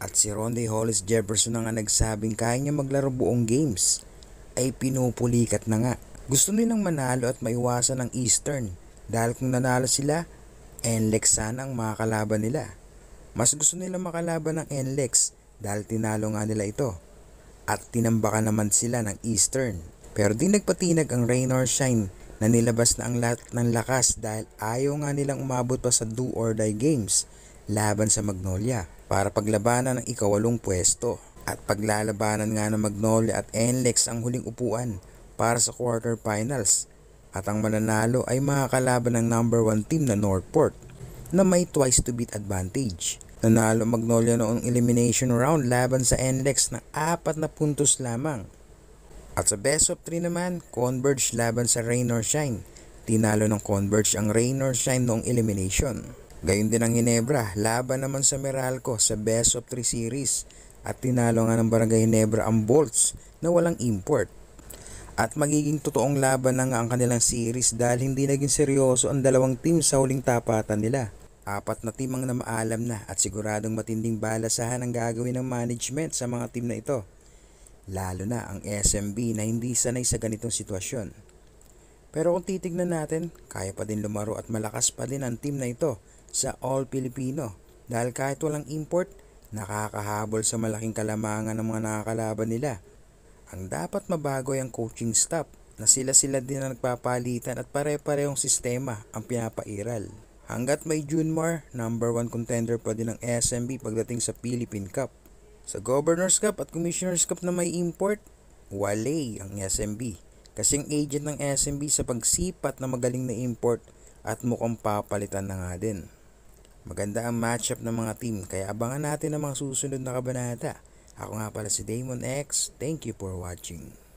At si Ronde Hollis Jefferson na nga nagsabing kaya niya maglaro buong games ay pinupulikat na nga. Gusto nilang manalo at maiwasan ang Eastern dahil kung nanalo sila, NLEX sana ang makakalaban nila. Mas gusto nila makalaban ng NLEX dahil tinalo nga nila ito at tinambakan naman sila ng Eastern. Pero di nagpatinag ang Rain or Shine na nilabas na ang lahat ng lakas dahil ayaw nga nilang umabot pa sa do or die games laban sa Magnolia para paglabanan ng ikawalong pwesto. At paglalabanan nga ng Magnolia at NLEX ang huling upuan para sa quarterfinals. At ang mananalo ay makakalaban ng number 1 team na Northport na may twice to beat advantage. Nanalo Magnolia noong elimination round laban sa NLEX na 4 na puntos lamang. At sa best of 3 naman, Converge laban sa Rain or Shine. Tinalo ng Converge ang Rain or Shine noong elimination. Gayon din ang Ginebra, laban naman sa Meralco sa best of 3 series at tinalo nga ng Barangay Ginebra ang Bolts na walang import. At magiging totoong laban na nga ang kanilang series dahil hindi naging seryoso ang dalawang team sa huling tapatan nila. 4 na team ang namaalam na at siguradong matinding balasahan ang gagawin ng management sa mga team na ito. Lalo na ang SMB na hindi sanay sa ganitong sitwasyon. Pero kung titignan natin, kaya pa din lumaro at malakas pa din ang team na ito sa All Filipino dahil kahit walang import, nakakahabol sa malaking kalamangan ng mga nakakalaban nila. Ang dapat mabago ay ang coaching staff na sila-sila din ang nagpapalitan at pare-parehong sistema ang pinapairal. Hanggat may Junmar, number 1 contender pa din ang SMB pagdating sa Philippine Cup. Sa Governors Cup at Commissioners Cup na may import, wale ang SMB. Kasing agent ng SMB sa pagsipat na magaling na import at mukhang papalitan na nga din. Maganda ang matchup ng mga team kaya abangan natin ang mga susunod na kabanata. Ako nga pala si Damon X. Thank you for watching.